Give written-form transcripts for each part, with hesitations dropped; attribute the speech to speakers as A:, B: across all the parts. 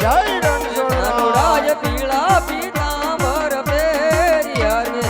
A: જય રણછોડરાય
B: પીળા પીતાંબર પહેર્યા રે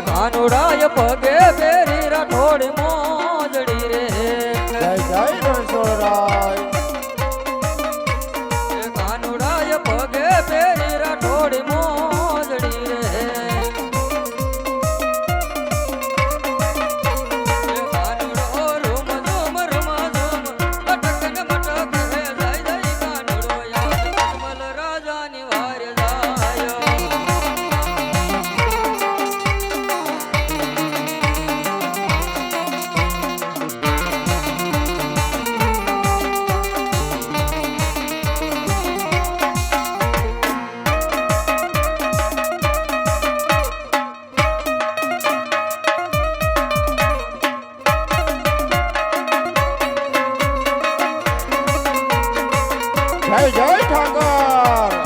B: કાનુડાય પગે પેરી રાઠોડ મોજડી રે
A: જય જય રણછોડરાય
B: કાનુડાય પગે પેરી રાઠોડ મોજડી રે કાનુડો રૂમ ઝુમ લટકન મટક હે જય જય કાનુડો યાદ કમલ રાજાની વાર જાય
A: જય જય ઠાકર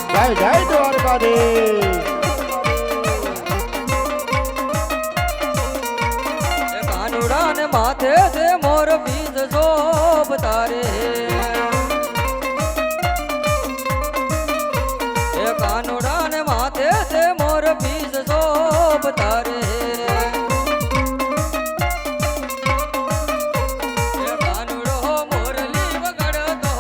A: જય જય દ્વારકાધીશ
B: કાનુડા ને માથે છે મોર બીજ શોભતા રે કાનુડા ને માથે છે મોર બીજ શોભતા રે કાનુડો મોરલી વગાડતો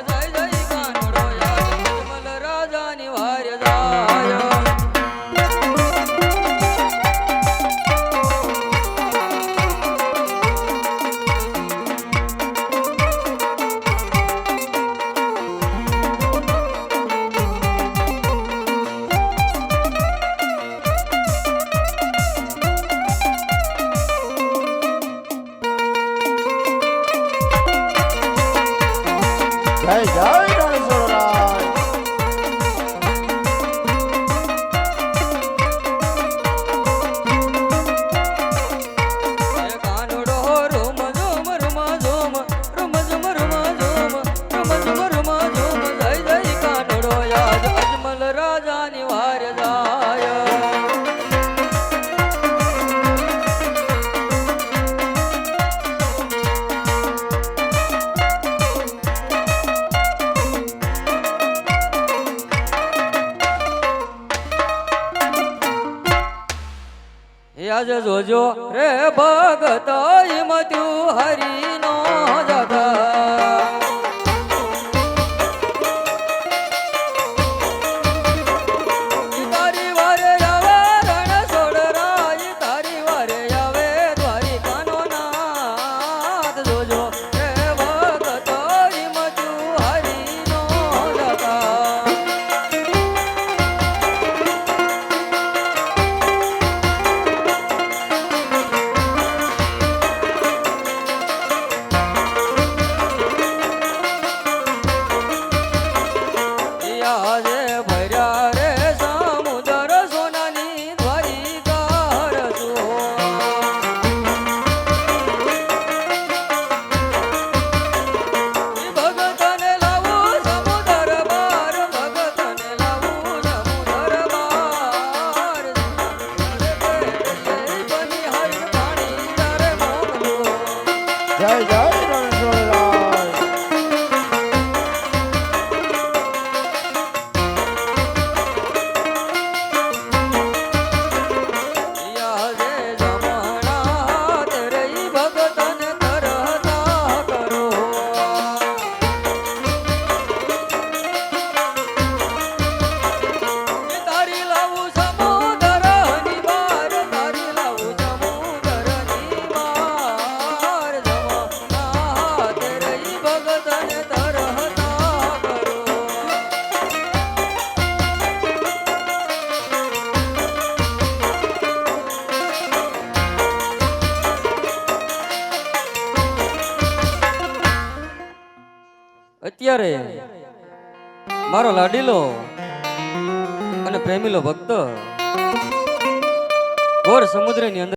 B: જય જય કાનુડો યાદ કમલ રાજાની વાર જાય
A: જય જય રણછોડરાય
B: કાનુડો રૂમ ઝુમ જય જય કાનુડો યાદ અજમલ રાજાની વાર જાય આજે જોજો રે ભગત મત્યુ હરિનો જગા તારી વારે આવે રણછોડરાય તારી વારે આવે દ્વારિકાનો નાથ જોજો રે ભગત મત્યુ હરિનો જગા અત્યારે મારો લાડીલો અને પ્રેમીલો ભક્ત ઘોર સમુદ્રની અંદર